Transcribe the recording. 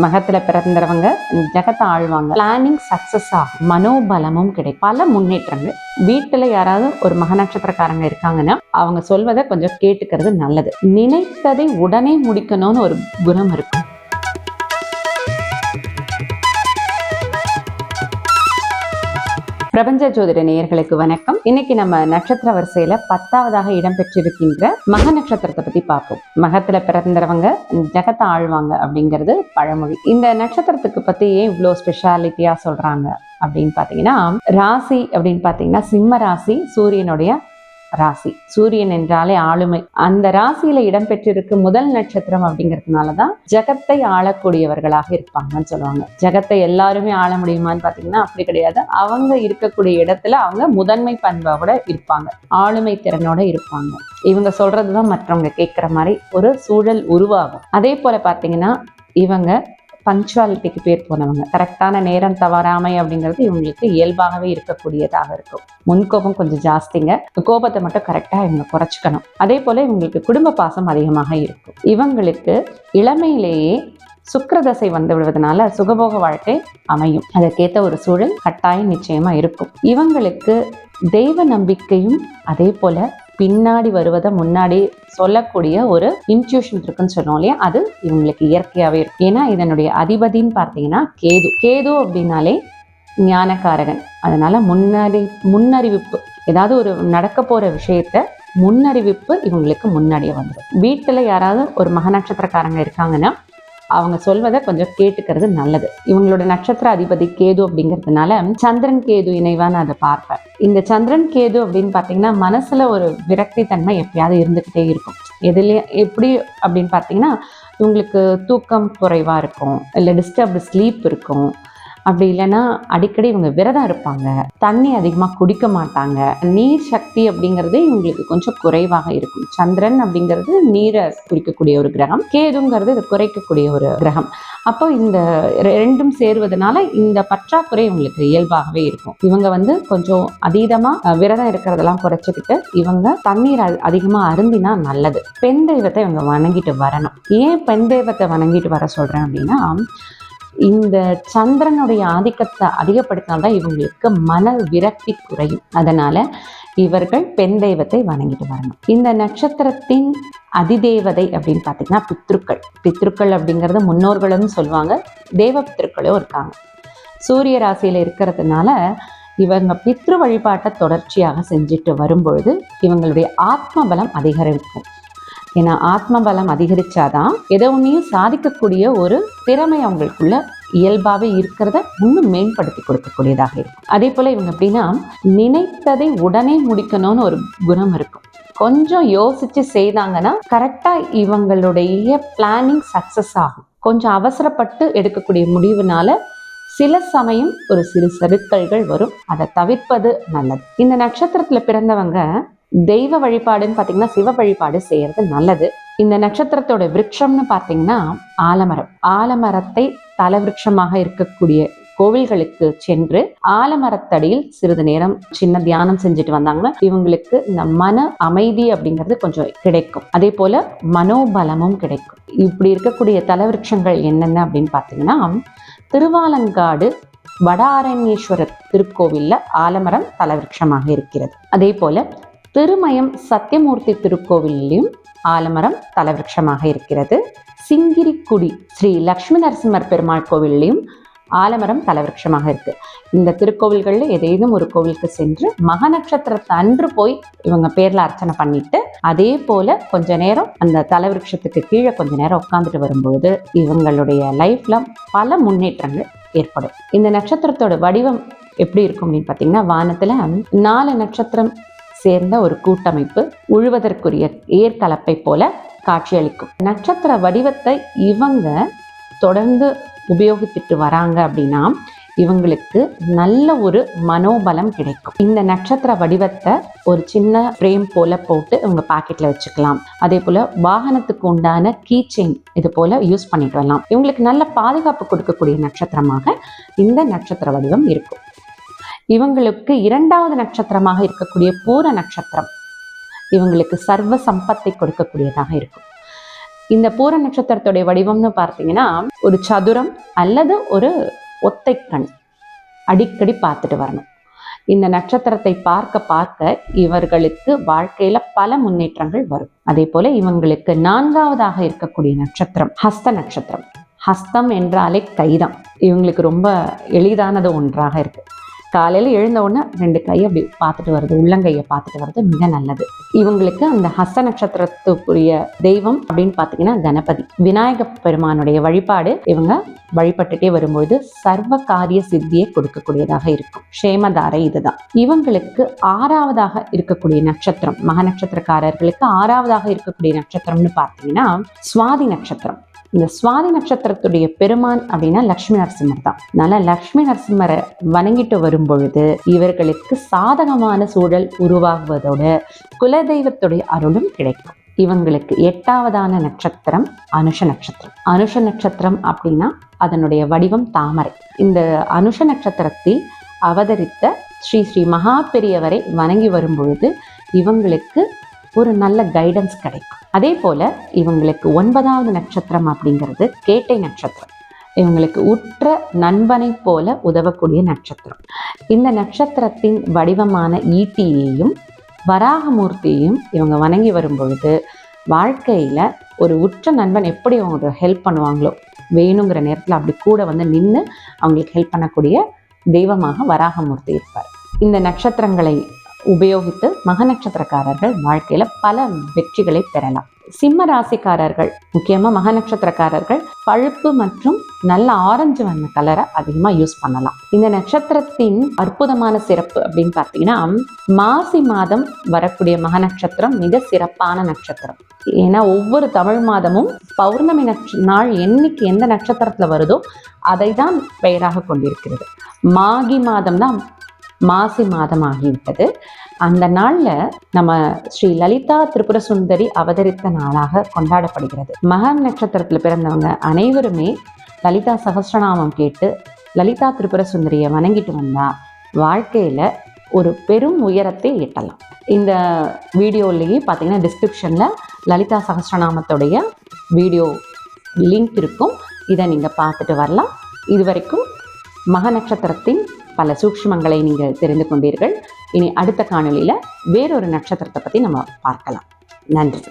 மகத்துல பிறந்தவங்க ஜெகத்தை ஆழ்வாங்க. Planning success ஆகும், மனோபலமும் கிடைக்கும், பல முன்னேற்றங்கள். வீட்டுல யாராவது ஒரு மக நட்சத்திரக்காரங்க இருக்காங்கன்னா அவங்க சொல்வதை கொஞ்சம் கேட்டுக்கிறது நல்லது. நினைத்ததை உடனே முடிக்கணும்னு ஒரு குணம் இருக்கும். பிரபஞ்ச ஜோதிட நேயர்களுக்கு வணக்கம். இன்னைக்கு நம்ம நட்சத்திர வரிசையில 10வது இடம் பெற்றிருக்கின்ற மக நட்சத்திரத்தை பத்தி பார்ப்போம். மகத்துல பிறந்தவங்க ஜெகத்தை ஆழ்வாங்க அப்படிங்கிறது பழமொழி. இந்த நட்சத்திரத்துக்கு பத்தி ஏன் இவ்வளவு ஸ்பெஷாலிட்டியா சொல்றாங்க அப்படின்னு பாத்தீங்கன்னா, ராசி அப்படின்னு பாத்தீங்கன்னா சிம்ம ராசி, சூரியனுடைய ராசி. சூரியன் என்றாலே ஆளுமை. அந்த ராசியில இடம்பெற்றிருக்கு முதல் நட்சத்திரம் அப்படிங்கிறதுனாலதான் ஜெகத்தை ஆளக்கூடியவர்களாக இருப்பாங்கன்னு சொல்லுவாங்க. ஜெகத்தை எல்லாருமே ஆள முடியுமான்னு பாத்தீங்கன்னா அப்படி கிடையாது. அவங்க இருக்கக்கூடிய இடத்துல அவங்க முதன்மை பண்போட இருப்பாங்க, ஆளுமை திறனோட இருப்பாங்க. இவங்க சொல்றதுதான் மற்றவங்க கேட்கிற மாதிரி ஒரு சூழல் உருவாகும். அதே போல பாத்தீங்கன்னா இவங்க பங்க்சுவாலிட்டிக்கு பேர் போனவங்க. கரெக்டான நேரம் தவறாமை அப்படிங்கிறது இவங்களுக்கு இயல்பாகவே இருக்கக்கூடியதாக இருக்கும். முன்கோபம் கொஞ்சம் ஜாஸ்திங்க. கோபத்தை மட்டும் கரெக்டா இவங்க குறைச்சிக்கணும். அதே போல இவங்களுக்கு குடும்ப பாசம் அதிகமாக இருக்கும். இவங்களுக்கு இளமையிலேயே சுக்கிரதசை வந்து விடுவதனால சுகபோக வாழ்க்கை அமையும். அதற்கேற்ற ஒரு சூழல் கட்டாயம் நிச்சயமா இருக்கும். இவங்களுக்கு தெய்வ நம்பிக்கையும் அதே போல பின்னாடி வருவதை முன்னாடி சொல்லக்கூடிய ஒரு இன்ட்யூஷன் இருக்குன்னு சொல்லுவோம் இல்லையா, அது இவங்களுக்கு இயற்கையாவே இருக்கும். ஏன்னா இதனுடைய அதிபதின்னு பார்த்தீங்கன்னா கேது அப்படின்னாலே ஞானக்காரகன். அதனால முன்னறிவிப்பு, ஏதாவது ஒரு நடக்க போற விஷயத்த முன்னறிவிப்பு இவங்களுக்கு முன்னாடியே வந்துடும். வீட்டுல யாராவது ஒரு மக நட்சத்திரக்காரங்க இருக்காங்கன்னா அவங்க சொல்வதை கொஞ்சம் கேட்டுக்கிறது நல்லது. இவங்களோட நட்சத்திர அதிபதி கேது அப்படிங்கிறதுனால சந்திரன் கேது இணைவான்னு அதை பார்ப்பேன். இந்த சந்திரன் கேது அப்படின்னு பார்த்தீங்கன்னா மனசுல ஒரு விரக்தி தன்மை எப்பயாவது இருந்துகிட்டே இருக்கும். எதுலயே எப்படி அப்படின்னு பார்த்தீங்கன்னா இவங்களுக்கு தூக்கம் குறைவா இருக்கும், இல்லை டிஸ்டர்ப்டு ஸ்லீப் இருக்கும். அப்படி இல்லைன்னா அடிக்கடி இவங்க விரதம் இருப்பாங்க, தண்ணி அதிகமாக குடிக்க மாட்டாங்க. நீர் சக்தி அப்படிங்கிறது இவங்களுக்கு கொஞ்சம் குறைவாக இருக்கும். சந்திரன் அப்படிங்கிறது நீரை குறிக்கக்கூடிய ஒரு கிரகம், கேதுங்கிறது இது குறைக்கக்கூடிய ஒரு கிரகம். அப்போ இந்த ரெண்டும் சேருவதனால இந்த பற்றாக்குறை இவங்களுக்கு இயல்பாகவே இருக்கும். இவங்க கொஞ்சம் அதீதமாக விரதம் இருக்கிறதெல்லாம் குறைச்சிக்கிட்டு இவங்க தண்ணீர் அதிகமாக அருந்தினா நல்லது. பெண் தெய்வத்தை இவங்க வணங்கிட்டு வரணும். ஏன் பெண் தெய்வத்தை வணங்கிட்டு வர சொல்றேன் அப்படின்னா, இந்த சந்திரனுடைய ஆதிக்கத்தை அதிகப்படுத்தினால்தான் இவங்களுக்கு மன விரக்தி குறையும். அதனால இவர்கள் பெண் தெய்வத்தை வணங்கிட்டு வரணும். இந்த நட்சத்திரத்தின் அதிதேவதை அப்படின்னு பார்த்தீங்கன்னா பித்ருக்கள் அப்படிங்கிறது முன்னோர்களும் சொல்லுவாங்க, தேவ பித்ருக்களும் இருக்காங்க. சூரிய ராசியில இருக்கிறதுனால இவங்க பித்ரு வழிபாட்டை தொடர்ச்சியாக செஞ்சுட்டு வரும்பொழுது இவங்களுடைய ஆத்ம பலம் அதிகரிக்கும். ஏன்னா ஆத்ம பலம் அதிகரிச்சாதான் எதை ஒன்றையும் சாதிக்கக்கூடிய ஒரு திறமை அவங்களுக்குள்ள இயல்பாகவே இருக்கிறத இன்னும் மேம்படுத்தி கொடுக்கக்கூடியதாக இருக்கும். அதே போல இவங்க எப்படின்னா நினைத்ததை உடனே முடிக்கணும்னு ஒரு குணம் இருக்கும். கொஞ்சம் யோசிச்சு செய்தாங்கன்னா கரெக்டா இவங்களுடைய பிளானிங் சக்சஸ் ஆகும். கொஞ்சம் அவசரப்பட்டு எடுக்கக்கூடிய முடிவுனால சில சமயம் ஒரு சிறு சறுக்கல்கள் வரும். அதை தவிர்ப்பது நல்லது. இந்த நட்சத்திரத்துல பிறந்தவங்க தெய்வ வழிபாடுன்னு பார்த்தீங்கன்னா சிவ வழிபாடு செய்யறது நல்லது. இந்த நட்சத்திரத்தோட விருட்சம்னு பார்த்தீங்கன்னா ஆலமரத்தை தலவிருட்சமாக இருக்கக்கூடிய கோவில்களுக்கு சென்று ஆலமரத்தடியில் சிறிது நேரம் சின்ன தியானம் செஞ்சுட்டு வந்தாங்கன்னா இவங்களுக்கு இந்த மன அமைதி அப்படிங்கிறது கொஞ்சம் கிடைக்கும். அதே போல மனோபலமும் கிடைக்கும். இப்படி இருக்கக்கூடிய தலவிருட்சங்கள் என்னென்ன அப்படின்னு பார்த்தீங்கன்னா, திருவாலங்காடு வடாரண்யேஸ்வரர் திருக்கோவில்ல ஆலமரம் தலவிருட்சமாக இருக்கிறது. அதே போல திருமயம் சத்தியமூர்த்தி திருக்கோவிலையும் ஆலமரம் தலவிருட்சமாக இருக்கிறது. சிங்கிரிக்குடி ஸ்ரீ லக்ஷ்மி நரசிம்மர் பெருமாள் கோவிலையும் ஆலமரம் தலவிருட்சமாக இருக்கு. இந்த திருக்கோவில்கள்ல ஏதேனும் ஒரு கோவிலுக்கு சென்று மக நட்சத்திரத்தை அன்று போய் இவங்க பேர்ல அர்ச்சனை பண்ணிட்டு அதே போல கொஞ்ச நேரம் அந்த தலவிருட்சத்துக்கு கீழே கொஞ்ச நேரம் உட்காந்துட்டு வரும்போது இவங்களுடைய லைஃப்ல பல முன்னேற்றங்கள் ஏற்படும். இந்த நட்சத்திரத்தோட வடிவம் எப்படி இருக்கும் அப்படின்னு பார்த்தீங்கன்னா, வானத்துல 4 நட்சத்திரம் சேர்ந்த ஒரு கூட்டமைப்பு உழுவதற்குரிய ஏற்கலப்பை போல காட்சியளிக்கும். நட்சத்திர வடிவத்தை இவங்க தொடர்ந்து உபயோகித்துட்டு வராங்க அப்படின்னா இவங்களுக்கு நல்ல ஒரு மனோபலம் கிடைக்கும். இந்த நட்சத்திர வடிவத்தை ஒரு சின்ன ஃப்ரேம் போல போட்டு இவங்க பாக்கெட்ல வச்சுக்கலாம். அதே போல வாகனத்துக்கு உண்டான கீ செயின் இது போல யூஸ் பண்ணிட்டு வரலாம். இவங்களுக்கு நல்ல பாதுகாப்பு கொடுக்கக்கூடிய நட்சத்திரமாக இந்த நட்சத்திர வடிவம் இருக்கும். இவங்களுக்கு 2வது நட்சத்திரமாக இருக்கக்கூடிய பூர நட்சத்திரம் இவங்களுக்கு சர்வ சம்பத்தை கொடுக்கக்கூடியதாக இருக்கும். இந்த பூர நட்சத்திரத்துடைய வடிவம்னு பார்த்தீங்கன்னா ஒரு சதுரம் அல்லது ஒரு ஒத்தை கண் அடிக்கடி பார்த்துட்டு வரணும். இந்த நட்சத்திரத்தை பார்க்க பார்க்க இவர்களுக்கு வாழ்க்கையில பல முன்னேற்றங்கள் வரும். அதே போல இவங்களுக்கு 4வதாக இருக்கக்கூடிய நட்சத்திரம் ஹஸ்த நட்சத்திரம். ஹஸ்தம் என்றாலே கைதான். இவங்களுக்கு ரொம்ப எளிதானது ஒன்றாக இருக்கு. காலையில் எழுந்த உடனே 2 கையை அப்படி பார்த்துட்டு வருது, உள்ளங்கையை பார்த்துட்டு வருது, மிக நல்லது. இவங்களுக்கு அந்த ஹஸ்த நட்சத்திரத்துக்குரிய தெய்வம் அப்படின்னு பார்த்தீங்கன்னா கணபதி. விநாயக பெருமானுடைய வழிபாடு இவங்க வழிபட்டுட்டே வரும்பொழுது சர்வ காரிய சித்தியை கொடுக்கக்கூடியதாக இருக்கும். க்ஷேமதாரை இதுதான். இவங்களுக்கு 6வதாக இருக்கக்கூடிய நட்சத்திரம், மக நட்சத்திரக்காரர்களுக்கு 6வதாக இருக்கக்கூடிய நட்சத்திரம்னு பார்த்தீங்கன்னா சுவாதி நட்சத்திரம். இந்த சுவாதி நட்சத்திரத்துடைய பெருமான் அப்படின்னா லக்ஷ்மி நரசிம்மர் தான். அதனால லக்ஷ்மி நரசிம்மரை வணங்கிட்டு வரும் பொழுது இவர்களுக்கு சாதகமான சூழல் உருவாகுவதோடு குலதெய்வத்துடைய அருளும் கிடைக்கும். இவங்களுக்கு 8வதான நட்சத்திரம் அனுஷ நட்சத்திரம். அனுஷ நட்சத்திரம் அப்படின்னா அதனுடைய வடிவம் தாமரை. இந்த அனுஷ நட்சத்திரத்தில் அவதரித்த ஸ்ரீ ஸ்ரீ மகா பெரியவரை வணங்கி வரும் பொழுது இவங்களுக்கு ஒரு நல்ல கைடன்ஸ் கிடைக்கும். அதே போல இவங்களுக்கு 9வது நட்சத்திரம் அப்படிங்கிறது கேட்டை நட்சத்திரம். இவங்களுக்கு உற்ற நண்பனை போல உதவக்கூடிய நட்சத்திரம். இந்த நட்சத்திரத்தின் வடிவமான ஈட்டியையும் வராகமூர்த்தியையும் இவங்க வணங்கி வரும் பொழுது வாழ்க்கையில ஒரு உற்ற நண்பன் எப்படி அவங்க ஹெல்ப் பண்ணுவாங்களோ, வேணுங்கிற நேரத்தில் அப்படி கூட வந்து நின்று அவங்களுக்கு ஹெல்ப் பண்ணக்கூடிய தெய்வமாக வராகமூர்த்தி இருப்பார். இந்த நட்சத்திரங்களை உபயோகித்து மக நட்சத்திரக்காரர்கள் வாழ்க்கையில பல வெற்றிகளை பெறலாம். சிம்ம ராசிக்காரர்கள், முக்கியமா மக நட்சத்திரக்காரர்கள் பழுப்பு மற்றும் நல்ல ஆரஞ்சு வண்ண கலரை அதிகமா யூஸ் பண்ணலாம். இந்த நட்சத்திரத்தின் அற்புதமான சிறப்பு அப்படின்னு பார்த்தீங்கன்னா மாசி மாதம் வரக்கூடிய மக நட்சத்திரம் மிக சிறப்பான நட்சத்திரம். ஏன்னா ஒவ்வொரு தமிழ் மாதமும் பௌர்ணமி நாள் என்னைக்கு எந்த நட்சத்திரத்துல வருதோ அதை தான் பெயராக கொண்டிருக்கிறது. மாகி மாதம் தான் மாசி மாதம் ஆகிவிட்டது. அந்த நாள்ல நம்ம ஸ்ரீ லலிதா திரிபுர சுந்தரி அவதரித்த நாளாக கொண்டாடப்படுகிறது. மக நட்சத்திரத்துல பிறந்தவங்க அனைவருமே லலிதா சகஸ்ரநாமம் கேட்டு லலிதா திரிபுர சுந்தரியை வணங்கிட்டு வந்தா வாழ்க்கையில ஒரு பெரும் உயரத்தை எட்டலாம். இந்த வீடியோலேயே பார்த்தீங்கன்னா டிஸ்கிரிப்ஷன்ல லலிதா சகஸ்ரநாமத்துடைய வீடியோ லிங்க் இருக்கும். இதை நீங்க பார்த்துட்டு வரலாம். இதுவரைக்கும் மக நட்சத்திரத்தின் பல சூக்ஷ்மங்களை நீங்கள் தெரிந்து கொண்டீர்கள். இனி அடுத்த காணொளியில வேறொரு நட்சத்திரத்தை பற்றி நம்ம பார்க்கலாம். நன்றி.